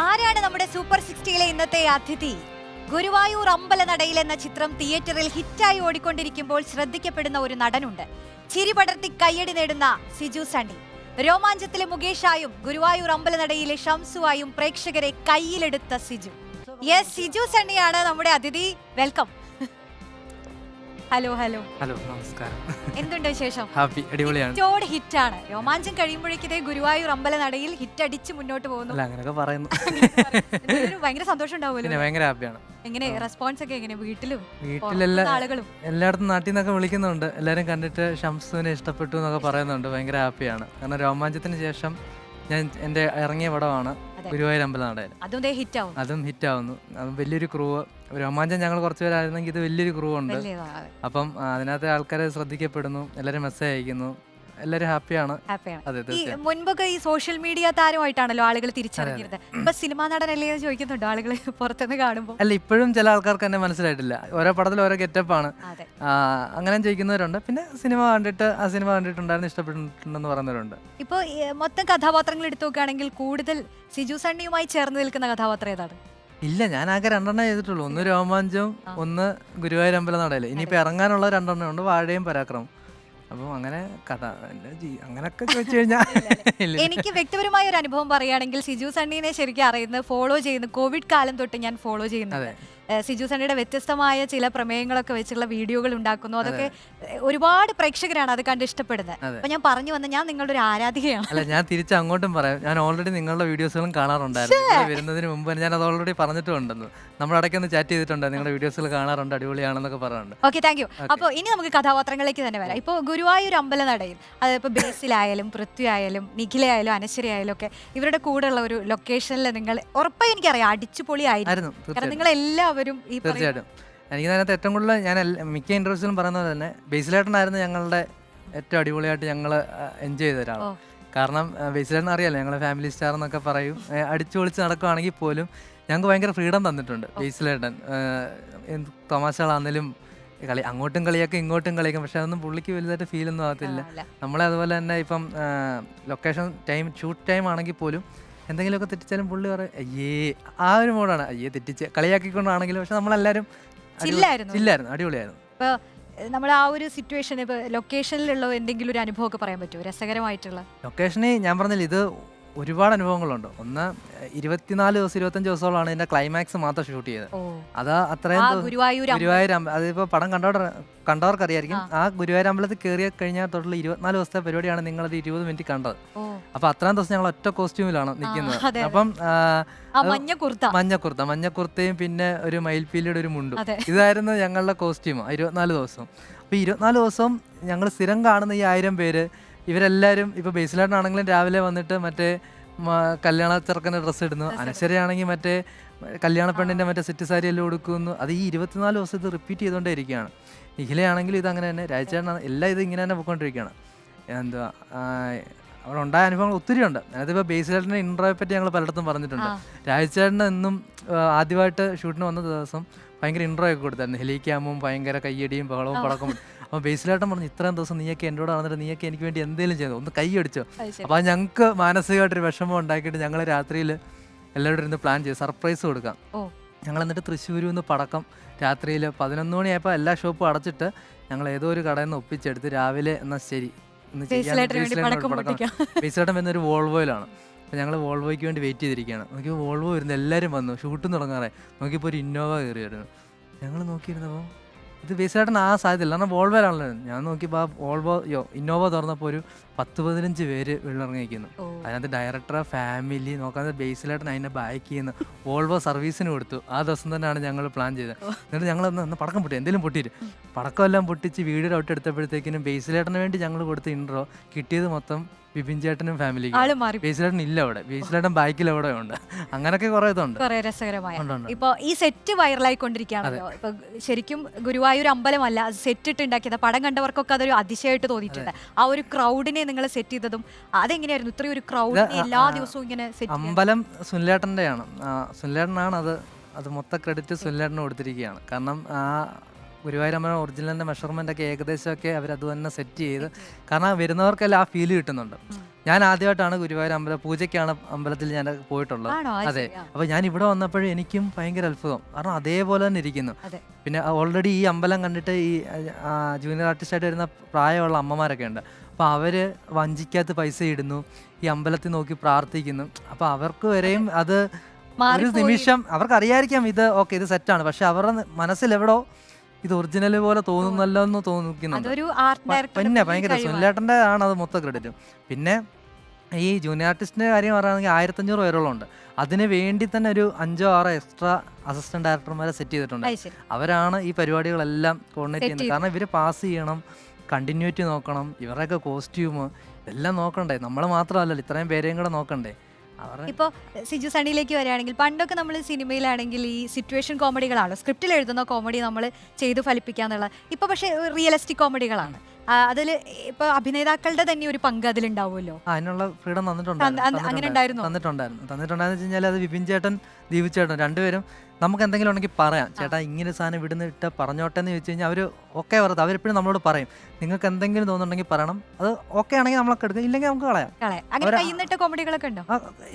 ആരാണ് നമ്മുടെ സൂപ്പർ 60യിലെ ഇന്നത്തെ അതിഥി? ഗുരുവായൂർ അമ്പലനടയിൽ എന്ന ചിത്രം തിയേറ്ററിൽ ഹിറ്റായി ഓടിക്കൊണ്ടിരിക്കുമ്പോൾ ശ്രദ്ധിക്കപ്പെടുന്ന ഒരു നടനുണ്ട്. ചിരി പടർത്തി കയ്യടി നേടുന്ന സിജു സണ്ണി. രോമാഞ്ചത്തിലെ മുകേഷായും ഗുരുവായൂർ അമ്പലനടയിലെ ഷംസുവായും പ്രേക്ഷകരെ കയ്യിലെടുത്ത സിജു. യെസ്, സിജു സണ്ണിയാണ് നമ്മുടെ അതിഥി. വെൽക്കം. ഹലോ ഹലോ ഹലോ, നമസ്കാരം. എന്തുണ്ട് വിശേഷം? ഹാപ്പി, അടിപൊളിയാണ്. ഹിറ്റാണ്. രോമാഞ്ചം കഴിയുമ്പോഴേക്കതേ ഗുരുവായൂർ അമ്പലനടയിൽ ഹിറ്റ് അടിച്ച് മുന്നോട്ട് പോകുന്നു. അങ്ങനെയൊക്കെ പറയുന്നു. ഭയങ്കര സന്തോഷം ഉണ്ടാവുമല്ലോ. ഭയങ്കര ഹാപ്പിയാണ്. എങ്ങനെ റെസ്പോൺസ് ഒക്കെ എങ്ങനെ? വീട്ടിലും ആളുകളും എല്ലായിടത്തും നാട്ടിൽ നിന്നൊക്കെ വിളിക്കുന്നുണ്ട്. എല്ലാവരും കണ്ടിട്ട് ഷംസുവിനെ ഇഷ്ടപ്പെട്ടു എന്നൊക്കെ പറയുന്നുണ്ട്. ഭയങ്കര ഹാപ്പിയാണ്. കാരണം രോമാഞ്ചത്തിന് ശേഷം ഞാൻ എൻ്റെ ഇറങ്ങിയ പടമാണ് ഗുരുവായൂർ അമ്പലനടയിൽ. അതും ഹിറ്റ് ആവുന്നു. അതും വലിയൊരു ക്രൂ. രോമാഞ്ചം ഞങ്ങൾ കുറച്ച് പേരായിരുന്നെങ്കിൽ ഇത് വലിയൊരു ക്രൂ ഉണ്ട്. അപ്പം അതിനകത്ത് ആൾക്കാരെ ശ്രദ്ധിക്കപ്പെടുന്നു, എല്ലാവരും മെസ്സേജ് അയക്കുന്നു, എല്ലാവരും ഹാപ്പിയാണ്. മുൻപൊക്കെ ഈ സോഷ്യൽ മീഡിയ താരമായിട്ടാണല്ലോ ആളുകൾ തിരിച്ചറിഞ്ഞിരുന്നത്. ഇപ്പൊ സിനിമാ നടനല്ലേ എന്ന് ചോദിക്കുന്നുണ്ടോ ആളുകൾ പുറത്തുനിന്ന് കാണുമ്പോൾ? അല്ല, ഇപ്പോഴും ചില ആൾക്കാർക്ക് തന്നെ മനസ്സിലായിട്ടില്ല. ഓരോ പടത്തിൽ ഓരോ ഗെറ്റപ്പാണ്. അങ്ങനെ ചോദിക്കുന്നവരുണ്ട്. പിന്നെ സിനിമ കണ്ടിട്ടുണ്ടായിരുന്നു, ഇഷ്ടപ്പെട്ടിട്ടുണ്ടെന്ന് പറയുന്നവരുണ്ട്. ഇപ്പൊ മൊത്തം കഥാപാത്രങ്ങൾ എടുത്തു നോക്കുകയാണെങ്കിൽ കൂടുതൽ സിജു സണ്ണിയുമായി ചേർന്ന് നിൽക്കുന്ന കഥാപാത്രം ഏതാണ്? ഇല്ല, ഞാൻ ആകെ 2 ചെയ്തിട്ടുള്ളൂ. ഒന്ന് രോമാഞ്ചം, ഒന്ന് ഗുരുവായൂർ അമ്പലനടയിൽ. ഇനിയിപ്പോ ഇറങ്ങാനുള്ള 2 ഉണ്ട്, വാഴയും പരാക്രമം. അപ്പം അങ്ങനെ കഥ അങ്ങനൊക്കെ ചോദിച്ചു കഴിഞ്ഞാൽ എനിക്ക് വ്യക്തിപരമായ ഒരു അനുഭവം പറയുകയാണെങ്കിൽ സിജു സണ്ണീനെ ശരിക്കും അറിയുന്നത്, ഫോളോ ചെയ്യുന്നത് കോവിഡ് കാലം തൊട്ട് ഞാൻ ഫോളോ ചെയ്യുന്നത്. സിജു സണ്ണിയുടെ വ്യത്യസ്തമായ ചില പ്രമേയങ്ങളൊക്കെ വെച്ചുള്ള വീഡിയോകൾ ഉണ്ടാക്കുന്നു. അതൊക്കെ ഒരുപാട് പ്രേക്ഷകരാണ് അത് കണ്ട് ഇഷ്ടപ്പെടുന്നത്. അപ്പൊ ഞാൻ പറഞ്ഞു വന്ന ഞാൻ നിങ്ങളുടെ ഒരു ആരാധികയാണ്. അല്ല, ഞാൻ തിരിച്ച് അങ്ങോട്ടും പറയാം. ഞാൻ ഓൾറെഡി നിങ്ങളുടെ വീഡിയോസുകളും കാണാറുണ്ടായിരുന്നു. വരുന്നതിന് മുമ്പ് ഞാൻ അത് ഓൾറെഡി പറഞ്ഞിട്ടുണ്ടെന്ന്. നമ്മൾ ഇടയ്ക്കൊന്ന് ചാറ്റ് ചെയ്തിട്ടുണ്ട്. നിങ്ങളുടെ വീഡിയോസുകൾ കാണാറുണ്ട്, അടിപൊളിയാണെന്നൊക്കെ പറയാറുണ്ട്. Okay, thank you. അപ്പോൾ ഇനി നമുക്ക് കഥാപാത്രങ്ങളിലേക്ക് തന്നെ വരാം. ഇപ്പോൾ ഗുരുവായൂർ അമ്പലനടയിൽ അതിപ്പോൾ ബേസിലായാലും പൃഥ്വി ആയാലും നിഖിലയായാലും അനശ്വരയായാലും ഒക്കെ ഇവരുടെ കൂടെയുള്ള ഒരു ലൊക്കേഷനിൽ നിങ്ങൾ ഉറപ്പായി എനിക്കറിയാം അടിച്ചുപൊളി ആയിരുന്നു. കാരണം നിങ്ങളെല്ലാവരും തീർച്ചയായിട്ടും എനിക്ക് അതിനകത്ത് ഏറ്റവും കൂടുതൽ ഞാൻ മിക്ക ഇന്റർവ്യൂസിലും പറയുന്നത് തന്നെ ബേസിലേട്ടനായിരുന്നു ഞങ്ങളുടെ ഏറ്റവും അടിപൊളിയായിട്ട് ഞങ്ങൾ എൻജോയ് ചെയ്ത ഒരാൾ. കാരണം ബേസിലേട്ടൻ അറിയാലോ, ഞങ്ങൾ ഫാമിലി സ്റ്റാർ എന്നൊക്കെ പറയും. അടിച്ചു പൊളിച്ച് നടക്കുകയാണെങ്കിൽ പോലും ഞങ്ങൾക്ക് ഭയങ്കര ഫ്രീഡം തന്നിട്ടുണ്ട് ബേസിലേട്ടൻ. തമാശകളാണെങ്കിലും അങ്ങോട്ടും കളിയാക്കും ഇങ്ങോട്ടും കളിയാക്കും. പക്ഷെ അതൊന്നും പുള്ളിക്ക് വലുതായിട്ട് ഫീലൊന്നും ആകത്തില്ല. നമ്മളെ അതുപോലെ തന്നെ ഇപ്പം ലൊക്കേഷൻ ടൈം, ഷൂട്ട് ടൈം ആണെങ്കിൽ പോലും എന്തെങ്കിലുമൊക്കെ തെറ്റിച്ചാലും പുള്ളി പറയും അയ്യേ, ആ ഒരു മോഡാണ്. അയ്യേ തെറ്റിച്ച് കളിയാക്കിക്കൊണ്ടാണെങ്കിലും പക്ഷെ നമ്മളെല്ലാവരും ചില്ലായിരുന്നു, അടിപൊളിയായിരുന്നു. ഇപ്പോൾ നമ്മൾ ആ ഒരു സിറ്റുവേഷൻ ഇപ്പോൾ ലൊക്കേഷനിലുള്ള എന്തെങ്കിലും ഒരു അനുഭവം ഒക്കെ പറയാൻ പറ്റുമോ രസകരമായിട്ടുള്ള? ലൊക്കേഷനിൽ ഞാൻ പറഞ്ഞില്ല, ഇത് ഒരുപാട് അനുഭവങ്ങളുണ്ട്. ഒന്ന് 24 ദിവസം 25 ദിവസത്തോളാണ് ഇതിന്റെ ക്ലൈമാക്സ് മാത്രം ഷൂട്ട് ചെയ്തത്. അതാ അത്രയും ഗുരുവായൂർ അതിപ്പോ പടം കണ്ടവർക്ക് അറിയായിരിക്കും. ആ ഗുരുവായൂർ അമ്പലത്തിൽ കയറി കഴിഞ്ഞാൽ തൊട്ടുള്ള 24 ദിവസത്തെ പരിപാടിയാണ് നിങ്ങളത് 20 മിനിറ്റ് കണ്ടത്. അപ്പൊ അത്രയും ദിവസം ഞങ്ങൾ ഒറ്റ കോസ്റ്റ്യൂമിലാണ് നിൽക്കുന്നത്. അപ്പം മഞ്ഞക്കുർത്തയും പിന്നെ ഒരു മയിൽപ്പീലിയുടെ ഒരു മുണ്ടും, ഇതായിരുന്നു ഞങ്ങളുടെ കോസ്റ്റ്യൂം 24 ദിവസം. അപ്പൊ 24 ദിവസം ഞങ്ങൾ സ്ഥിരം കാണുന്ന ഈ 1000 പേര് ഇവരെല്ലാവരും ഇപ്പൊ ബേസിലായിട്ടാണെങ്കിലും രാവിലെ വന്നിട്ട് മറ്റേ കല്യാണ ചെറുക്കൻ്റെ ഡ്രസ്സ് ഇടുന്നു, അനശ്വരയാണെങ്കിൽ മറ്റേ കല്യാണ പെണ്ണിന്റെ മറ്റേ സെറ്റ് സാരി എല്ലാം ഉടുക്കുന്നു. അത് ഈ 24 ദിവസം ഇത് റിപ്പീറ്റ് ചെയ്തുകൊണ്ടേ ഇരിക്കുകയാണ്. നിഖിലയാണെങ്കിലും ഇത് അങ്ങനെ തന്നെ, രാജചേട്ടനാണ്, എല്ലാം ഇത് ഇങ്ങനെ തന്നെ പോയിക്കൊണ്ടിരിക്കുകയാണ്. എന്താ അവിടെ ഉണ്ടായ അനുഭവങ്ങൾ ഒത്തിരി ഉണ്ട്. അതിപ്പോൾ ബേസിലേട്ടൻ്റെ ഇൻട്രോയെ പറ്റി ഞങ്ങൾ പലയിടത്തും പറഞ്ഞിട്ടുണ്ട്. രാജചേട്ടന് എന്നും ആദ്യമായിട്ട് ഷൂട്ടിന് വന്ന ദിവസം ഭയങ്കര ഇൻട്രോ ഒക്കെ കൊടുത്തായിരുന്നു. ഹെലിക്യാമും ഭയങ്കര കയ്യടിയും ബഹളവും പടക്കം. അപ്പോൾ ബേസിലേട്ടൻ പറഞ്ഞു, ഇത്രയും ദിവസം നീയൊക്കെ എന്നോട് നടന്നിട്ട് നീയൊക്കെ എനിക്ക് വേണ്ടി എന്തെങ്കിലും ചെയ്തു, ഒന്ന് കൈ അടിച്ചോ. അപ്പോൾ ഞങ്ങൾക്ക് മാനസികമായിട്ടൊരു വിഷമം ഉണ്ടാക്കിയിട്ട് ഞങ്ങൾ രാത്രിയിൽ എല്ലാവരും ഇരുന്ന് പ്ലാൻ ചെയ്തു സർപ്രൈസ് കൊടുക്കാം. ഞങ്ങൾ എന്നിട്ട് തൃശ്ശൂരിൽ നിന്ന് പടക്കം രാത്രിയിൽ 11 മണിയായപ്പോൾ എല്ലാ ഷോപ്പും അടച്ചിട്ട് ഞങ്ങൾ ഏതോ ഒരു കടയിൽ നിന്ന് ഒപ്പിച്ചെടുത്ത് രാവിലെ എന്നാൽ ശരി ഇന്ന് ബേസിലേട്ടൻ വരുന്നൊരു വോൾവോയിലാണ്. അപ്പോൾ ഞങ്ങൾ വോൾവോയ്ക്ക് വേണ്ടി വെയിറ്റ് ചെയ്തിരിക്കുകയാണ്. നോക്കിയപ്പോൾ വോൾവോ വരുന്നു, എല്ലാവരും വന്നു, ഷൂട്ടും തുടങ്ങാറേ. നോക്കിയപ്പോൾ ഒരു ഇന്നോവ കയറി വരുന്നു. ഞങ്ങൾ നോക്കിയിരുന്നപ്പോൾ ഇത് ബേസിലായിട്ടാണ് ആ സാധ്യതയില്ല, കാരണം വോൾവോയിലാണല്ലോ. ഞാൻ നോക്കിയപ്പോൾ ആ ഇന്നോവ തുറന്നപ്പോൾ ഒരു 10-15 പേര് വെള്ളിറങ്ങിയിരിക്കുന്നു. അതിനകത്ത് ഡയറക്ടർ, ഫാമിലി നോക്കാതെ ബേസിലായിട്ടാണ് അതിൻ്റെ ബാക്ക് ചെയ്യുന്ന വോൾവോ സർവീസിന് കൊടുത്തു. ആ ദിവസം തന്നെയാണ് ഞങ്ങൾ പ്ലാൻ ചെയ്തത്. എന്നിട്ട് ഞങ്ങൾ ഒന്ന് പടക്കം പൊട്ടി, എന്തെങ്കിലും പൊട്ടിയിട്ട് പടക്കമെല്ലാം പൊട്ടിച്ച് വീഡിയോ ഔട്ട് എടുത്തപ്പോഴത്തേക്കിനും ബേസിലേട്ടന് വേണ്ടി ഞങ്ങൾ കൊടുത്ത ഇൻട്രോ കിട്ടിയത് മൊത്തം ബിപിൻ ചേട്ടനും ഫാമിലിക്കും. ബേസിലേട്ടൻ ഇല്ല അവിടെ, ബേസിലേട്ടൻ ബാക്കിൽ എവിടെ ഉണ്ട്. അങ്ങനൊക്കെ കുറെ ഇതുണ്ട്, രസകരമായ. ഇപ്പൊ ഈ സെറ്റ് വൈറലായിക്കൊണ്ടിരിക്കുകയാണല്ലോ. ഇപ്പൊ ശരിക്കും ഗുരുവായൂർ അമ്പലമല്ല സെറ്റ് ഇട്ട് ഉണ്ടാക്കിയത്. പടം കണ്ടവർക്കൊക്കെ അതൊരു അതിശയമായിട്ട് തോന്നിയിട്ടുണ്ട്. ആ ഒരു ക്രൗഡിനെ നിങ്ങൾ സെറ്റ് ചെയ്തതും അതെങ്ങനെയായിരുന്നു? ഇത്രയും ഒരു ക്രൗഡിനെ എല്ലാ ദിവസവും ഇങ്ങനെ സെറ്റ്? അമ്പലം സുനിലേട്ടൻ്റെയാണ്, സുനിലേട്ടനാണ് അത് മൊത്തം ക്രെഡിറ്റ് സുനിലേട്ടന് കൊടുത്തിരിക്കുകയാണ്. കാരണം ഗുരുവായൂരമ്പലം ഒറിജിനലിൻ്റെ മെഷർമെൻ്റ് ഒക്കെ ഏകദേശമൊക്കെ അവരത് തന്നെ സെറ്റ് ചെയ്ത്, കാരണം വരുന്നവർക്കെല്ലാം ആ ഫീല് കിട്ടുന്നുണ്ട്. ഞാൻ ആദ്യമായിട്ടാണ് ഗുരുവായൂർ പൂജയ്ക്കാണ് അമ്പലത്തിൽ ഞാൻ പോയിട്ടുള്ളത്. അതെ, അപ്പോൾ ഞാൻ ഇവിടെ വന്നപ്പോഴും എനിക്കും ഭയങ്കര അത്ഭുതം, കാരണം അതേപോലെ തന്നെ ഇരിക്കുന്നു. പിന്നെ ഓൾറെഡി ഈ അമ്പലം കണ്ടിട്ട് ഈ ജൂനിയർ ആർട്ടിസ്റ്റായിട്ട് വരുന്ന പ്രായമുള്ള അമ്മമാരൊക്കെ ഉണ്ട്. അപ്പോൾ അവർ വഞ്ചിക്കകത്ത് പൈസ ഇടുന്നു, ഈ അമ്പലത്തിൽ നോക്കി പ്രാർത്ഥിക്കുന്നു. അപ്പോൾ അവർക്ക് വരെയും അത് ഒരു നിമിഷം അവർക്ക് അറിയാതിരിക്കാം ഇത് ഓക്കെ ഇത് സെറ്റാണ്, പക്ഷെ അവരുടെ മനസ്സിലെവിടോ ഇത് ഒറിജിനൽ പോലെ തോന്നുന്നല്ലോ എന്ന് തോന്നിക്കുന്നുണ്ട്. പിന്നെ ഭയങ്കര സുനിലേട്ടൻ്റെ ആണ് അത് മൊത്തം ക്രെഡിറ്റും. പിന്നെ ഈ ജൂനിയർ ആർട്ടിസ്റ്റിൻ്റെ കാര്യം പറയുകയാണെങ്കിൽ 1500 പേരോളം ഉണ്ട്. അതിന് വേണ്ടി തന്നെ ഒരു 5-6 എക്സ്ട്രാ അസിസ്റ്റന്റ് ഡയറക്ടർമാരെ സെറ്റ് ചെയ്തിട്ടുണ്ട്. അവരാണ് ഈ പരിപാടികളെല്ലാം കോർഡിനേറ്റ് ചെയ്യുന്നത്. കാരണം ഇവർ പാസ് ചെയ്യണം, കണ്ടിന്യൂറ്റി നോക്കണം, ഇവരുടെയൊക്കെ കോസ്റ്റ്യൂം എല്ലാം നോക്കണ്ടേ, നമ്മൾ മാത്രമല്ലല്ലോ ഇത്രയും പേരെയും കൂടെ നോക്കണ്ടേ. ഇപ്പോൾ സിജു സണ്ണിയിലേക്ക് വരികയാണെങ്കിൽ, പണ്ടൊക്കെ നമ്മൾ സിനിമയിലാണെങ്കിൽ ഈ സിറ്റുവേഷൻ കോമഡികളാണല്ലോ, സ്ക്രിപ്റ്റിൽ എഴുതുന്ന കോമഡി നമ്മൾ ചെയ്ത് ഫലിപ്പിക്കാന്നുള്ള. ഇപ്പോൾ പക്ഷേ റിയലിസ്റ്റിക് കോമഡികളാണ്. അതിൽ ഇപ്പോൾ അഭിനേതാക്കളുടെ തന്നെ ഒരു പങ്ക് അതിലുണ്ടാവുമല്ലോ. അതിനുള്ള ഫ്രീഡം തന്നിട്ടുണ്ടായിരുന്നു വെച്ച് കഴിഞ്ഞാൽ അത് വിപിൻ ചേട്ടൻ, ദീപു ചേട്ടൻ രണ്ടുപേരും നമുക്ക് എന്തെങ്കിലും ഉണ്ടെങ്കിൽ പറയാം, ചേട്ടാ ഇങ്ങനെ സാധനം ഇവിടുന്ന് ഇട്ട് പറഞ്ഞോട്ടെ എന്ന് ചോദിച്ചു കഴിഞ്ഞാൽ അവർ ഓക്കെ പറയും. അവരെപ്പോഴും നമ്മളോട് പറയും നിങ്ങൾക്ക് എന്തെങ്കിലും തോന്നുന്നുണ്ടെങ്കിൽ പറയണം, അത് ഓക്കെ ആണെങ്കിൽ നമ്മളൊക്കെ എടുക്കും, ഇല്ലെങ്കിൽ നമുക്ക് കളയാം. കോമഡികളൊക്കെ ഉണ്ടോ?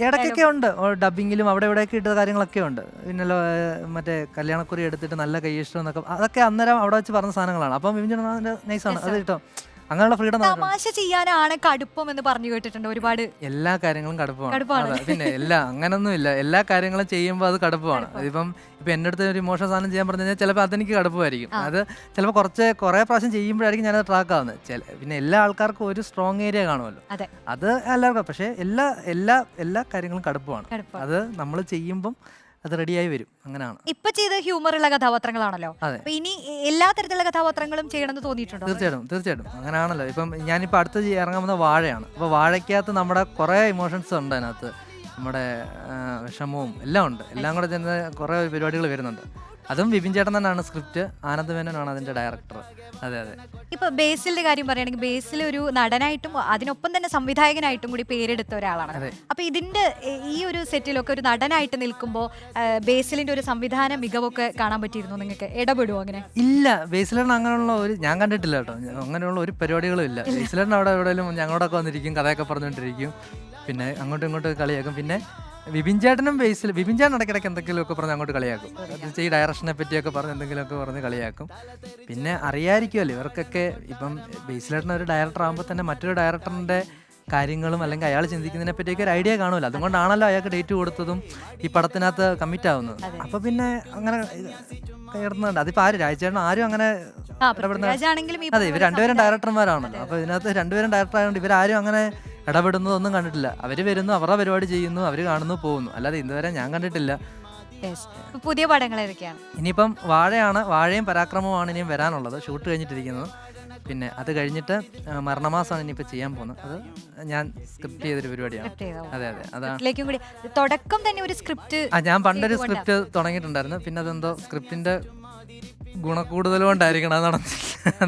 ഇടയ്ക്കൊക്കെ ഉണ്ട്, ഡബിങ്ങിലും അവിടെ ഇവിടെയൊക്കെ ഇട്ട കാര്യങ്ങളൊക്കെ ഉണ്ട്. പിന്നെ മറ്റേ കല്യാണക്കുറി എടുത്തിട്ട് നല്ല കൈയിഷ്ടം എന്നൊക്കെ, അതൊക്കെ അന്നേരം അവിടെ വെച്ച് പറഞ്ഞ സാധനങ്ങളാണ്. അപ്പം വിപിൻ ചേട്ടൻ നൈസാണ് അത് കിട്ടും. അങ്ങനെയുള്ള ഫ്രീഡം. തമാശ ചെയ്യാനാണ് കടുപ്പം എന്ന് പറഞ്ഞു കേട്ടിട്ടുണ്ട് ഒരുപാട്. എല്ലാ കാര്യങ്ങളും കടുപ്പമാണ്. പിന്നെ അങ്ങനൊന്നും ഇല്ല, എല്ലാ കാര്യങ്ങളും ചെയ്യുമ്പോൾ അത് കടുപ്പമാണ്. ഇപ്പം എൻ്റെ അടുത്ത് ഒരു ഇമോഷണൽ സാധനം ചെയ്യാൻ പറഞ്ഞു കഴിഞ്ഞാൽ ചിലപ്പോൾ അതെനിക്ക് കടുപ്പമായിരിക്കും. അത് ചിലപ്പോൾ കുറേ പ്രാവശ്യം ചെയ്യുമ്പോഴായിരിക്കും ഞാനത് ട്രാക്ക് ആവുന്നത്. പിന്നെ എല്ലാ ആൾക്കാർക്കും ഒരു സ്ട്രോങ് ഏരിയ കാണുമല്ലോ, അത് എല്ലാവർക്കും. പക്ഷേ എല്ലാ കാര്യങ്ങളും കടുപ്പമാണ്. അത് നമ്മൾ ചെയ്യുമ്പം അത് റെഡിയായി വരും. അങ്ങനെയാണ്. ഇപ്പൊ ചെയ്ത ഹ്യൂമർ ഉള്ള കഥാപാത്രങ്ങളാണല്ലോ, ഇനി എല്ലാ തരത്തിലുള്ള കഥാപാത്രങ്ങളും ചെയ്യണമെന്ന് തോന്നിയിട്ടുണ്ടോ? തീർച്ചയായിട്ടും അങ്ങനെയാണല്ലോ. ഇപ്പം ഞാനിപ്പോൾ അടുത്ത് ഇറങ്ങാൻ പോകുന്ന വാഴയാണ്. അപ്പോൾ വാഴയ്ക്കകത്ത് നമ്മുടെ കുറേ ഇമോഷൻസ് ഉണ്ട് അതിനകത്ത്, നമ്മുടെ വിഷമവും എല്ലാം ഉണ്ട്. എല്ലാം കൂടെ ചെന്ന് കുറേ പരിപാടികൾ വരുന്നുണ്ട്. അതും വിപിൻ ചേട്ടൻ തന്നെയാണ് സ്ക്രിപ്റ്റ്, ആനന്ദ് മേനോനാണ് അതിന്റെ ഡയറക്ടർ. അതെ. ഇപ്പൊ ബേസിലിന്റെ കാര്യം പറയുകയാണെങ്കിൽ, ബേസിൽ ഒരു നടനായിട്ടും അതിനൊപ്പം തന്നെ സംവിധായകനായിട്ടും കൂടി പേരെടുത്ത ഒരാളാണ്. അപ്പൊ ഇതിന്റെ ഈ ഒരു സെറ്റിലൊക്കെ ഒരു നടനായിട്ട് നിൽക്കുമ്പോൾ ബേസിലിന്റെ ഒരു സംവിധാന മികവൊക്കെ കാണാൻ പറ്റിയിരുന്നു നിങ്ങൾക്ക്? ഇടപെടുവോ അങ്ങനെ? ഇല്ല, ബേസിലേട്ടൻ അങ്ങനെയുള്ള ഒരു ഞാൻ കണ്ടിട്ടില്ല കേട്ടോ, അങ്ങനെയുള്ള ഒരു പരിപാടികളും ഇല്ല. ബേസിലേട്ടൻ അവിടെ എവിടെയെങ്കിലും ഞങ്ങളോടൊക്കെ വന്നിരിക്കും, കഥയൊക്കെ പറഞ്ഞുകൊണ്ടിരിക്കും, പിന്നെ അങ്ങോട്ടും ഇങ്ങോട്ടും കളിയാക്കും. പിന്നെ വിപിൻ ചേട്ടനും വിപിൻ ചേട്ടൻ ഇടയ്ക്കിടയ്ക്ക് എന്തെങ്കിലുമൊക്കെ പറഞ്ഞ് അങ്ങോട്ട് കളിയാക്കും. ഈ ഡയറക്ഷനെ പറ്റിയൊക്കെ പറഞ്ഞ് എന്തെങ്കിലുമൊക്കെ പറഞ്ഞ് കളിയാക്കും. പിന്നെ അറിയാതിരിക്കുമല്ലോ ഇവർക്കൊക്കെ, ഇപ്പം ബേസിലേട്ടൻ ഒരു ഡയറക്ടർ ആകുമ്പോൾ തന്നെ മറ്റൊരു ഡയറക്ടറിൻ്റെ കാര്യങ്ങളും അല്ലെങ്കിൽ അയാൾ ചിന്തിക്കുന്നതിനെ പറ്റിയൊക്കെ ഒരു ഐഡിയ കാണുമല്ലോ. അതുകൊണ്ടാണല്ലോ അയാൾക്ക് ഡേറ്റ് കൊടുത്തതും ഈ പടത്തിനകത്ത് കമ്മിറ്റ് ആവുന്നത്. അപ്പോൾ പിന്നെ അങ്ങനെ കയറുന്നുണ്ട്. അതിപ്പോൾ രാജചേട്ടൻ ആരും അങ്ങനെ അതെ, ഇവർ രണ്ടുപേരും ഡയറക്ടർമാരാണല്ലോ. അപ്പോൾ ഇതിനകത്ത് രണ്ടുപേരും ഡയറക്ടർ ആയതുകൊണ്ട് ഇവരാരും അങ്ങനെ ഇടപെടുന്നതൊന്നും കണ്ടിട്ടില്ല. അവർ വരുന്നു, അവരുടെ പരിപാടി ചെയ്യുന്നു, അവർ കാണുന്നു, പോകുന്നു. അല്ലാതെ ഇതുവരെ ഞാൻ കണ്ടിട്ടില്ല. പുതിയ പടങ്ങൾ ഏതൊക്കെയാണ്? ഇനിയിപ്പം വാഴയും പരാക്രമവുമാണ് ഇനിയും വരാനുള്ളത്, ഷൂട്ട് കഴിഞ്ഞിട്ടിരിക്കുന്നത്. പിന്നെ അത് കഴിഞ്ഞിട്ട് മരണമാസമാണ് ഇനിയിപ്പോൾ ചെയ്യാൻ പോകുന്നത്. അത് ഞാൻ സ്ക്രിപ്റ്റ് ചെയ്തൊരു പരിപാടിയാണ്. അതെ, അതാണ് തുടക്കം തന്നെ ഒരു സ്ക്രിപ്റ്റ്. ഞാൻ പണ്ടൊരു സ്ക്രിപ്റ്റ് തുടങ്ങിയിട്ടുണ്ടായിരുന്നു. പിന്നെ അതെന്തോ സ്ക്രിപ്റ്റിന്റെ ഗുണക്കൂടുതൽ കൊണ്ടായിരിക്കണം അത്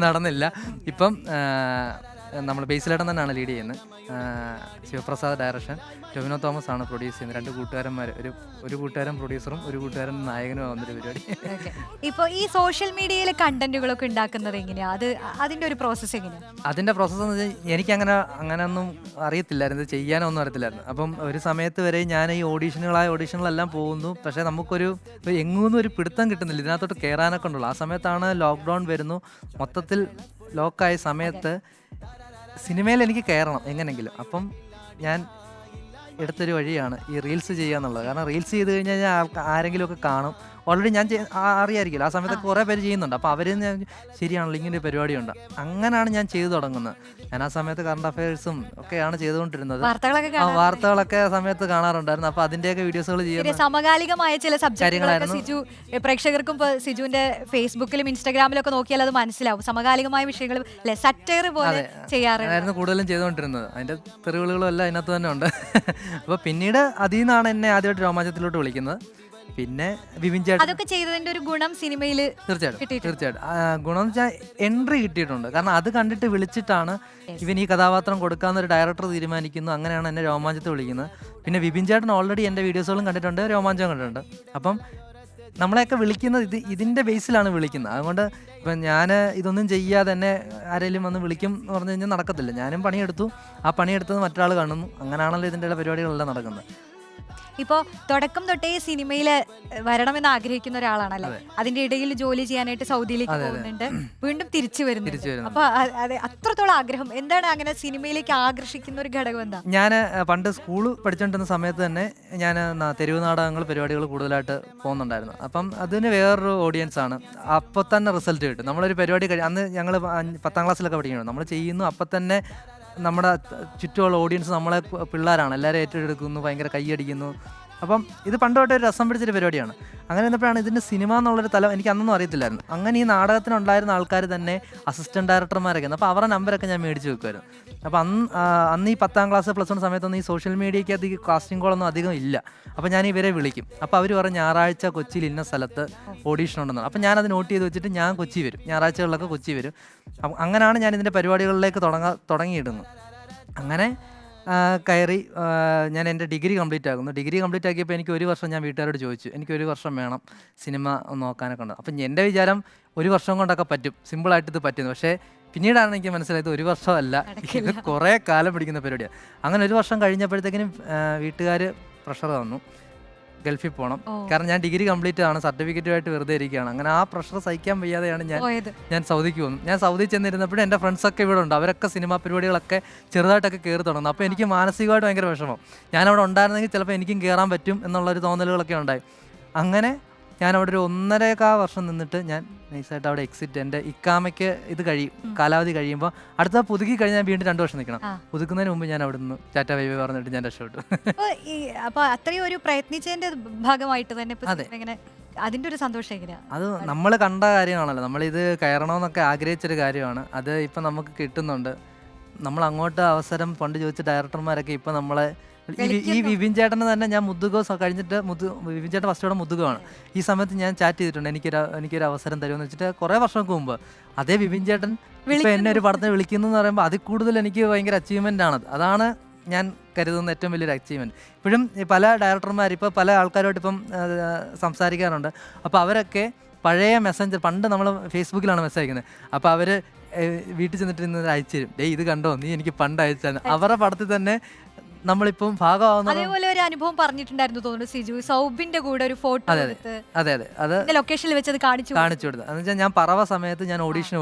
നടന്നില്ല. ഇപ്പം നമ്മൾ ബേസിലേട്ടൻ തന്നെയാണ് ലീഡ് ചെയ്യുന്നത്. ശിവപ്രസാദ് ഡയറക്ഷൻ, ടൊവിനോ തോമസ് ആണ് പ്രൊഡ്യൂസ് ചെയ്യുന്നത്. 2 കൂട്ടുകാരന്മാർ, ഒരു കൂട്ടുകാരൻ പ്രൊഡ്യൂസറും ഒരു കൂട്ടുകാരൻ നായകനും ആവുന്നൊരു പരിപാടി. ഇപ്പോൾ ഈ സോഷ്യൽ മീഡിയയിൽ കണ്ടന്റുകളൊക്കെ ഉണ്ടാക്കുന്നത് എങ്ങനെയാ? അതിന്റെ ഒരു പ്രോസസ്സ് എങ്ങനെയാണ്? അതിന്റെ പ്രോസസ്സ് എന്ന് വെച്ചാൽ എനിക്ക് അങ്ങനെയൊന്നും അറിയത്തില്ലായിരുന്നു, ചെയ്യാനൊന്നും അറിയത്തില്ലായിരുന്നു. അപ്പം ഒരു സമയത്ത് വരെ ഞാൻ ഈ ഓഡീഷനുകളെല്ലാം പോകുന്നു. പക്ഷേ നമുക്കൊരു എങ്ങൂന്നും ഒരു പിടുത്തം കിട്ടുന്നില്ല, ഇതിനകത്തോട്ട് കയറാനൊക്കെ ഉണ്ടല്ലോ. ആ സമയത്താണ് ലോക്ക്ഡൗൺ വരുന്നു. മൊത്തത്തിൽ ലോക്കായ സമയത്ത് സിനിമയിൽ എനിക്ക് കയറണം എങ്ങനെങ്കിലും. അപ്പം ഞാൻ എടുത്തൊരു വഴിയാണ് ഈ റീൽസ് ചെയ്യുക എന്നുള്ളത്. കാരണം റീൽസ് ചെയ്ത് കഴിഞ്ഞാൽ ആരെങ്കിലുമൊക്കെ കാണും. ഓൾറെഡി ഞാൻ അറിയാമായിരിക്കില്ല, ആ സമയത്ത് കുറേ പേര് ചെയ്യുന്നുണ്ട്. അപ്പോൾ അവർ ശരിയാണല്ലോ ഇങ്ങനെ ഒരു പരിപാടിയുണ്ട്. അങ്ങനെയാണ് ഞാൻ ചെയ്തു തുടങ്ങുന്നത്. ഞാൻ ആ സമയത്ത് കറണ്ട് അഫയേഴ്സും ഒക്കെയാണ് ചെയ്തുകൊണ്ടിരുന്നത്. വാർത്തകളൊക്കെ ആ സമയത്ത് കാണാറുണ്ടായിരുന്നു. അപ്പോൾ അതിൻ്റെയൊക്കെ വീഡിയോസുകൾ ചെയ്യുന്നത് സമകാലികമായ ചില സബ്ജക്റ്റുകളൊക്കെ സിജു പ്രേക്ഷകർക്കും ഇപ്പോൾ സിജുവിന്റെ ഫേസ്ബുക്കിലും ഇൻസ്റ്റാഗ്രാമിലൊക്കെ നോക്കിയാൽ അത് മനസ്സിലാവും. സമകാലികമായ വിഷയങ്ങൾ സറ്റയർ പോലെ ചെയ്യാറുണ്ടായിരുന്നു കൂടുതലും ചെയ്തുകൊണ്ടിരുന്നത്. അതിൻ്റെ തെറിവുകളും എല്ലാം അതിനകത്ത് തന്നെ ഉണ്ട്. അപ്പോൾ പിന്നീട് അതിൽ നിന്നാണ് എന്നെ ആദ്യമായിട്ട് രോമാഞ്ചത്തിലോട്ട് വിളിക്കുന്നത്. പിന്നെ വിപിൻ ചേട്ടൻ അതൊക്കെ ചെയ്തതിന്റെ ഒരു ഗുണം സിനിമയിൽ തീർച്ചയായിട്ടും ഗുണം എന്ന് വെച്ചാൽ എൻട്രി കിട്ടിയിട്ടുണ്ട്. കാരണം അത് കണ്ടിട്ട് വിളിച്ചിട്ടാണ് ഇവൻ ഈ കഥാപാത്രം കൊടുക്കാമെന്നൊരു ഡയറക്ടർ തീരുമാനിക്കുന്നു. അങ്ങനെയാണ് എന്നെ രോമാഞ്ചത്തിൽ വിളിക്കുന്നത്. പിന്നെ വിപിൻ ചേട്ടൻ ഓൾറെഡി എൻ്റെ വീഡിയോസുകളും കണ്ടിട്ടുണ്ട്, രോമാഞ്ചം കണ്ടിട്ടുണ്ട്. അപ്പം നമ്മളെയൊക്കെ വിളിക്കുന്നത് ഇതിൻ്റെ ബേസിലാണ് വിളിക്കുന്നത്. അതുകൊണ്ട് ഇപ്പം ഞാൻ ഇതൊന്നും ചെയ്യാതെ തന്നെ ആരെങ്കിലും വന്ന് വിളിക്കും എന്ന് പറഞ്ഞു കഴിഞ്ഞാൽ നടക്കത്തില്ല. ഞാനും പണിയെടുത്തു, ആ പണിയെടുത്തത് മറ്റൊരാൾ കാണുന്നു, അങ്ങനെയാണല്ലോ ഇതിൻ്റെ പരിപാടികളെല്ലാം നടക്കുന്നത്. ഇപ്പോൾ തുടക്കം തൊട്ടേ സിനിമയിൽ വരണമെന്ന് ആഗ്രഹിക്കുന്ന ഒരാളാണല്ലേ, അതിന്റെ ഇടയിൽ ജോലി ചെയ്യാനായിട്ട് സൗദിയിലേക്ക് പോകുന്നുണ്ട്, വീണ്ടും തിരിച്ചു വരുന്നുണ്ട്. അപ്പൊ അതെ, അത്രത്തോളം ആഗ്രഹം എന്താണ് അങ്ങനെ സിനിമയിലേക്ക് ആകർഷിക്കുന്ന ഒരു ഘടകം എന്താ? ഞാൻ പണ്ട് സ്കൂൾ പഠിച്ചുകൊണ്ടിരുന്ന സമയത്ത് തന്നെ ഞാൻ തെരുവ് നാടകങ്ങൾ പരിപാടികൾ കൂടുതലായിട്ട് പോകുന്നുണ്ടായിരുന്നു. അപ്പം അതിന് വേറൊരു ഓഡിയൻസ് ആണ്. അപ്പോൾ തന്നെ റിസൾട്ട് കിട്ടും. നമ്മളൊരു പരിപാടി അന്ന് ഞങ്ങൾ 10ാം ക്ലാസ്സിലൊക്കെ പഠിക്കണം, നമ്മൾ ചെയ്യുന്നു, അപ്പം തന്നെ നമ്മുടെ ചുറ്റുമുള്ള ഓഡിയൻസ് നമ്മളെ പിള്ളേരാണ്, എല്ലാവരും ഏറ്റെടുക്കുന്നു, ഭയങ്കര കൈയടിക്കുന്നു. അപ്പം ഇത് പണ്ട് തൊട്ടേ ഒരു രസം പിടിച്ചൊരു പരിപാടിയാണ്. അങ്ങനെ വന്നപ്പോഴാണ് ഇതിൻ്റെ സിനിമ എന്നുള്ളൊരു തലം എനിക്ക് അന്നൊന്നും അറിയത്തില്ലായിരുന്നു. അങ്ങനെ ഈ നാടകത്തിനുണ്ടായിരുന്ന ആൾക്കാർ തന്നെ അസിസ്റ്റൻറ്റ് ഡയറക്ടർമാരൊക്കെ, അപ്പോൾ അവരുടെ നമ്പരൊക്കെ ഞാൻ മേടിച്ച് വെക്കുമായിരുന്നു. അപ്പോൾ അന്ന് ഈ 10ാം ക്ലാസ് +1 സമയത്തൊന്നും ഈ സോഷ്യൽ മീഡിയയ്ക്ക് അധികം കാസ്റ്റിംഗ് കോളൊന്നും അധികം ഇല്ല. അപ്പോൾ ഞാൻ ഇവരെ വിളിക്കും. അപ്പോൾ അവർ പറയും ഞായറാഴ്ച കൊച്ചിയിൽ ഇന്ന സ്ഥലത്ത് ഓഡീഷൻ ഉണ്ടെന്നാണ്. അപ്പോൾ ഞാനത് നോട്ട് ചെയ്ത് വെച്ചിട്ട് ഞാൻ കൊച്ചി വരും, ഞായറാഴ്ചകളിലൊക്കെ കൊച്ചി വരും. അപ്പം അങ്ങനെയാണ് ഞാൻ ഇതിൻ്റെ പരിപാടികളിലേക്ക് തുടങ്ങിയിടുന്നത്. അങ്ങനെ കയറി ഞാൻ എൻ്റെ ഡിഗ്രി കംപ്ലീറ്റ് ആക്കുന്നു. ഡിഗ്രി കംപ്ലീറ്റ് ആക്കിയപ്പോൾ എനിക്ക് 1 വർഷം ഞാൻ വീട്ടുകാരോട് ചോദിച്ചു, എനിക്ക് 1 വർഷം വേണം സിനിമ നോക്കാനൊക്കെ ഉണ്ട്. അപ്പം എൻ്റെ വിചാരം 1 വർഷം കൊണ്ടൊക്കെ പറ്റും, സിമ്പിളായിട്ട് ഇത് പറ്റുന്നു. പക്ഷേ പിന്നീടാണ് എനിക്ക് മനസ്സിലായത് 1 വർഷമല്ല, ഇത് കുറേ കാലം പിടിക്കുന്ന പരിപാടിയാണ്. അങ്ങനെ 1 വർഷം കഴിഞ്ഞപ്പോഴത്തേക്കിനും വീട്ടുകാർ പ്രഷർ തന്നു, ഗൾഫിൽ പോകണം. കാരണം ഞാൻ ഡിഗ്രി കംപ്ലീറ്റ് ആണ്, സർട്ടിഫിക്കറ്റുമായിട്ട് വെറുതെ ഇരിക്കുകയാണ്. അങ്ങനെ ആ പ്രഷർ സഹിക്കാൻ വയ്യാതെയാണ് ഞാൻ സൗദിക്ക് പോകുന്നത്. ഞാൻ സൗദി ചെന്നിരുന്നപ്പോഴും എൻ്റെ ഫ്രണ്ട്സൊക്കെ ഇവിടെ ഉണ്ട്, അവരൊക്കെ സിനിമാ പരിപാടികളൊക്കെ ചെറുതായിട്ടൊക്കെ കയറി തുടങ്ങുന്നു. അപ്പോൾ എനിക്ക് മാനസികമായിട്ട് ഭയങ്കര വിഷമം. ഞാനവിടെ ഉണ്ടായിരുന്നെങ്കിൽ ചിലപ്പോൾ എനിക്കും കയറാൻ പറ്റും എന്നുള്ളൊരു തോന്നലുകളൊക്കെ ഉണ്ടായി. അങ്ങനെ ഞാൻ അവിടെ ഒരു 1.25 വർഷം നിന്നിട്ട് ഞാൻ നൈസായിട്ട് അവിടെ എക്സിറ്റ്, എൻ്റെ ഇക്കാമയ്ക്ക് ഇത് കാലാവധി കഴിയുമ്പോൾ അടുത്ത പുതുക്കി കഴിഞ്ഞാൽ വീണ്ടും 2 വർഷം നിൽക്കണം. പുതുക്കുന്നതിന് മുമ്പ് ഞാൻ അവിടെ നിന്ന് ടാറ്റ ബൈ ബൈ പറഞ്ഞിട്ട് ഞാൻ രക്ഷപ്പെട്ടു. അപ്പോൾ അത്രയും ഒരു പ്രയത്നിച്ചതിന്റെ ഭാഗമായിട്ട് തന്നെ ഇങ്ങനെ അതിൻ്റെ ഒരു സന്തോഷം എങ്ങനെയാണ്? അത് നമ്മൾ കണ്ട കാര്യമാണല്ലോ, നമ്മളിത് കയറണമെന്നൊക്കെ ആഗ്രഹിച്ചൊരു കാര്യമാണ്. അത് ഇപ്പം നമുക്ക് കിട്ടുന്നുണ്ട്. നമ്മൾ അങ്ങോട്ട് അവസരം പണ്ട് ചോദിച്ച ഡയറക്ടർമാരൊക്കെ ഇപ്പം നമ്മളെ ഈ വിപിൻ ചേട്ടന് തന്നെ ഞാൻ മുതുകോ കഴിഞ്ഞിട്ട് വിപിൻ ചേട്ടൻ ഫസ്റ്റോടെ മുതുകമാണ്. ഈ സമയത്ത് ഞാൻ ചാറ്റ് ചെയ്തിട്ടുണ്ട്, എനിക്കൊരു അവസരം തരുമെന്ന് വെച്ചിട്ട് കുറേ വർഷങ്ങൾക്ക് മുമ്പ്. അതേ വിപിൻ ചേട്ടൻ ഇപ്പം എന്നെ ഒരു പടത്തിന് വിളിക്കുന്നു എന്ന് പറയുമ്പോൾ അതിൽ കൂടുതൽ എനിക്ക് ഭയങ്കര അച്ചീവ്മെൻ്റ് ആണത്. അതാണ് ഞാൻ കരുതുന്ന ഏറ്റവും വലിയൊരു അച്ചീവ്മെൻറ്റ്. ഇപ്പോഴും പല ഡയറക്ടർമാർ ഇപ്പോൾ പല ആൾക്കാരുമായിട്ട് ഇപ്പം സംസാരിക്കാറുണ്ട്. അപ്പോൾ അവരൊക്കെ പഴയ മെസ്സഞ്ചർ, പണ്ട് നമ്മൾ ഫേസ്ബുക്കിലാണ് മെസ്സേജ് അയക്കുന്നത്, അപ്പോൾ അവർ വീട്ടിൽ ചെന്നിട്ട് ഇന്ന് അയച്ചു തരും, ഇത് കണ്ടോ നീ എനിക്ക് പണ്ട് അയച്ചാൽ. അവരുടെ പടത്തിൽ തന്നെ നമ്മളിപ്പം ഭാഗമാവുന്ന അതേപോലെ ഒരു അനുഭവം പറഞ്ഞിട്ടുണ്ടായിരുന്നു തോന്നുന്നു സിജു, സൗബിന്റെ കൂടെ ഒരു ഫോട്ടോ. അതെ അത് ലൊക്കേഷനിൽ വെച്ചത് കാണിച്ചു കൊടുത്തത്. എന്ന് വെച്ചാൽ ഞാൻ പറവ സമയത്ത് ഞാൻ ഓഡീഷന്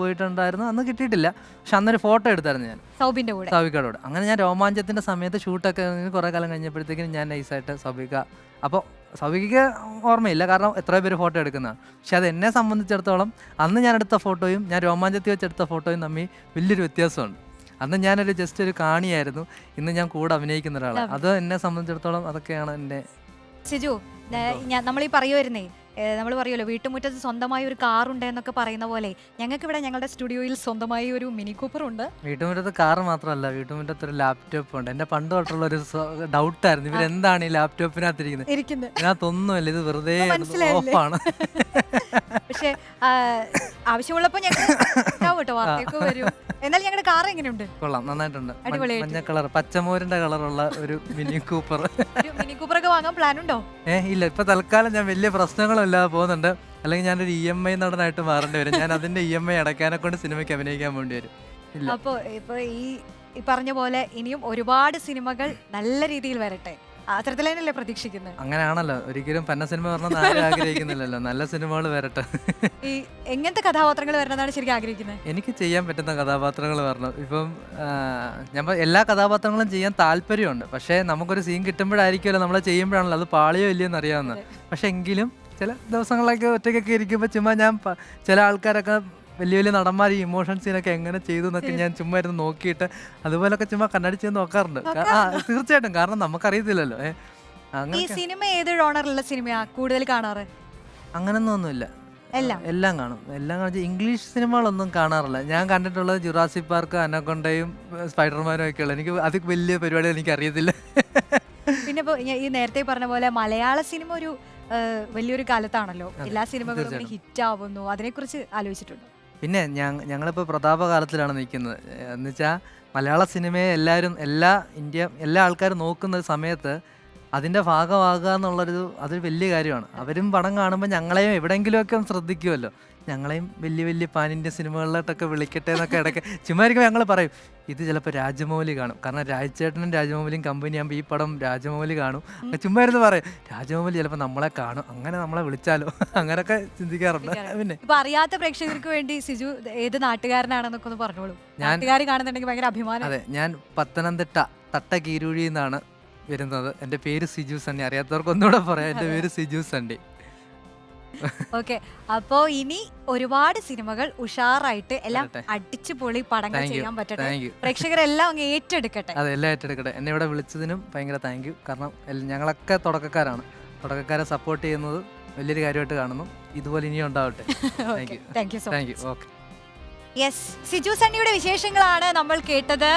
പോയിട്ടുണ്ടായിരുന്നു. അന്ന് കിട്ടിയിട്ടില്ല, പക്ഷെ അന്നൊരു ഫോട്ടോ എടുത്തായിരുന്നു ഞാൻ സൗബിക്കയോട്. അങ്ങനെ ഞാൻ രോമാഞ്ചത്തിന്റെ സമയത്ത് ഷൂട്ടൊക്കെ കുറെ കാലം കഴിഞ്ഞപ്പോഴത്തേക്കും ഞാൻ നൈസായിട്ട് അപ്പോൾ സൗബിക്ക് ഓർമ്മയില്ല, കാരണം എത്രയോ പേര് ഫോട്ടോ എടുക്കുന്നതാണ്. പക്ഷെ അത് എന്നെ സംബന്ധിച്ചിടത്തോളം അന്ന് ഞാൻ എടുത്ത ഫോട്ടോയും ഞാൻ രോമാഞ്ചത്തിൽ വെച്ചെടുത്ത ഫോട്ടോയും തമ്മിൽ വലിയൊരു വ്യത്യാസമുണ്ട്. അന്ന് ഞാനൊരു ജസ്റ്റ് ഒരു കാണിയായിരുന്നു, ഇന്ന് ഞാൻ കൂടെ അഭിനയിക്കുന്ന ഒരാളാണ്. അത് എന്നെ സംബന്ധിച്ചിടത്തോളം അതൊക്കെയാണ് എൻ്റെ. സിജു, നമ്മളീ പറയുമായിരുന്നേ, നമ്മൾ പറയുമല്ലോ വീട്ടുമുറ്റത്ത് സ്വന്തമായി ഒരു കാറുണ്ട് എന്നൊക്കെ പറയുന്ന പോലെ, ഞങ്ങൾക്ക് ഇവിടെ ഞങ്ങളുടെ സ്റ്റുഡിയോയിൽ സ്വന്തമായി ഒരു മിനി കൂപ്പർ ഉണ്ട്. വീട്ടുമുറ്റത്ത് കാർ മാത്രമല്ല, വീട്ടുമുറ്റത്ത് ഒരു ലാപ്ടോപ്പ് ഉണ്ട്. എൻ്റെ പണ്ട് തൊട്ടുള്ള ഒരു ഡൗട്ടായിരുന്നു, ഇവരെന്താണ് ഈ ലാപ്ടോപ്പിനകത്തിരിക്കുന്നത്. ഇതിനകത്തൊന്നുമല്ല, ഇത് വെറുതെ ഓഫാണ്. പക്ഷെ ആവശ്യമുള്ളപ്പോൾ ഞങ്ങൾ വാർത്തയൊക്കെ വരും. എന്നാൽ ഞങ്ങളുടെ കാർ എങ്ങനെയുണ്ട്? കൊള്ളാം, നന്നായിട്ടുണ്ട്. മഞ്ഞ കളർ, പച്ചമോരിന്റെ കളറുള്ള ഒരു മിനി കൂപ്പർ. മിനി കൂപ്പറൊക്കെ വാങ്ങാൻ പ്ലാൻ ഉണ്ടോ? ഇല്ല, ഇപ്പൊ തൽക്കാലം ഞാൻ വലിയ പ്രശ്നങ്ങളും ഇല്ലാതെ പോകുന്നുണ്ട്. അല്ലെങ്കിൽ ഞാനൊരു EMI നടനായിട്ട് മാറേണ്ടി വരും. ഞാൻ അതിന്റെ EMI അടയ്ക്കാനെ കൊണ്ട് സിനിമയ്ക്ക് അഭിനയിക്കാൻ വേണ്ടി വരും. അപ്പൊ ഇപ്പൊ ഈ പറഞ്ഞ പോലെ ഇനിയും ഒരുപാട് സിനിമകൾ നല്ല രീതിയിൽ വരട്ടെ, അത്തരത്തിലല്ലേ പ്രതീക്ഷിക്കുന്നത്? അങ്ങനെയാണല്ലോ, ഒരിക്കലും പന്ന സിനിമ പറഞ്ഞാൽ ആരും ആഗ്രഹിക്കുന്നില്ലല്ലോ, നല്ല സിനിമകൾ വരട്ടെ. ഈ എങ്ങനത്തെ കഥാപാത്രങ്ങൾ വരണതാണ് ശരിക്കും ആഗ്രഹിക്കുന്നത്? എനിക്ക് ചെയ്യാൻ പറ്റുന്ന കഥാപാത്രങ്ങൾ വരണം. ഇപ്പം ഞാൻ എല്ലാ കഥാപാത്രങ്ങളും ചെയ്യാൻ താല്പര്യമുണ്ട്. പക്ഷേ നമുക്കൊരു സീൻ കിട്ടുമ്പോഴായിരിക്കുമല്ലോ, നമ്മൾ ചെയ്യുമ്പോഴാണല്ലോ അത് പാളിയോ ഇല്ലയോ എന്ന് അറിയാവുന്നത്. പക്ഷെ എങ്കിലും ചില ദിവസങ്ങളൊക്കെ ഒറ്റയ്ക്കൊക്കെ ഇരിക്കുമ്പോൾ ചുമ്മാ ഞാൻ ചില ആൾക്കാരൊക്കെ വലിയ വലിയ നടന്മാർ ഈ ഇമോഷൻ സീനൊക്കെ എങ്ങനെ ചെയ്തു എന്നൊക്കെ ഞാൻ ചുമ്മാ ഇരുന്ന് നോക്കിയിട്ട് അതുപോലൊക്കെ ചുമ്മാ കണ്ണടിച്ച് നോക്കാറുണ്ട്. തീർച്ചയായിട്ടും, കാരണം നമുക്കറിയത്തില്ലല്ലോ. ഈ സിനിമ ഏത് ജോണറിലുള്ള സിനിമയാ കൂടുതൽ കാണാറ്? അങ്ങനൊന്നുമില്ല, എല്ലാം കാണും. ഇംഗ്ലീഷ് സിനിമകളൊന്നും കാണാറില്ല. ഞാൻ കണ്ടിട്ടുള്ളത് ജുറാസിക് പാർക്ക്, അനക്കൊണ്ടയും സ്പൈഡർമാനും ഒക്കെയുള്ള. എനിക്ക് അത് വലിയ പരിപാടികൾ എനിക്ക് അറിയത്തില്ല. പിന്നെ ഈ നേരത്തെ പറഞ്ഞ പോലെ മലയാള സിനിമ ഒരു വലിയൊരു കാലത്താണല്ലോ, എല്ലാ സിനിമകളും ഹിറ്റ് ആവുന്നു, അതിനെക്കുറിച്ച് ആലോചിച്ചിട്ടുണ്ടോ? പിന്നെ ഞങ്ങളിപ്പോൾ പ്രതാപകാലത്തിലാണ് നിൽക്കുന്നത്. എന്നുവെച്ചാൽ മലയാള സിനിമയെ എല്ലാ ആൾക്കാരും നോക്കുന്ന സമയത്ത് അതിൻ്റെ ഭാഗമാകുക എന്നുള്ളൊരു അതൊരു വലിയ കാര്യമാണ്. അവരും പടം കാണുമ്പോൾ ഞങ്ങളെയും എവിടെയെങ്കിലുമൊക്കെ ഒന്ന് ശ്രദ്ധിക്കുമല്ലോ, ഞങ്ങളെയും വലിയ വലിയ പാൻ ഇന്ത്യൻ സിനിമകളിലോട്ടൊക്കെ വിളിക്കട്ടെ എന്നൊക്കെ ഇടയ്ക്ക് ചുമ്മാ ഇരിക്കുമ്പോൾ ഞങ്ങൾ പറയും ഇത് ചിലപ്പോൾ രാജമൗലി കാണും, കാരണം രാജചേട്ടനും രാജമൗലിയും കമ്പനി ആകുമ്പോൾ ഈ പടം രാജമൗലി കാണും. ചുമ്മാ ഇരുന്ന് പറയും രാജമൗലി ചിലപ്പോൾ നമ്മളെ കാണും, അങ്ങനെ നമ്മളെ വിളിച്ചാലോ, അങ്ങനെയൊക്കെ ചിന്തിക്കാറുണ്ട്. പിന്നെ ഇപ്പൊ അറിയാത്ത പ്രേക്ഷകർക്ക് വേണ്ടി സിജു ഏത് നാട്ടുകാരനാണെന്നൊക്കെ ഒന്ന് പറഞ്ഞോളൂ. നാട്ടുകാർ കാണുന്നുണ്ടെങ്കിൽ ഭയങ്കര അഭിമാനം. അതെ, ഞാൻ പത്തനംതിട്ട തട്ടകീരുഴി എന്നാണ് വരുന്നത്. എൻ്റെ പേര് സിജു സണ്ണി, അറിയാത്തവർക്ക് ഒന്നുകൂടെ പറയാം, എൻ്റെ പേര് സിജു സണ്ണി. ഓക്കെ, അപ്പോ ഇനി ഒരുപാട് സിനിമകൾ ഉഷാറായിട്ട് എല്ലാം അടിച്ചു പൊളി പടങ്ങൾ ചെയ്യാൻ പറ്റട്ടെ, പ്രേക്ഷകരെല്ലാം അങ്ങ് ഏറ്റെടുക്കട്ടെ. അതെ, എല്ലാം ഏറ്റെടുക്കട്ടെ. എന്നെ ഇവിടെ വിളിച്ചതിനും ഭയങ്കര താങ്ക് യു. കാരണം ഞങ്ങളൊക്കെ തുടക്കക്കാരാണ്, തുടക്കക്കാരെ സപ്പോർട്ട് ചെയ്യുന്നത് വലിയൊരു കാര്യമായിട്ട് കാണുന്നു. ഇതുപോലെ ഇനിയും ഉണ്ടാവട്ടെ. Thank you so much. Thank you. Okay. Yes, Siju സണ്ണിയുടെ വിശേഷങ്ങളാണ് നമ്മൾ കേട്ടത്.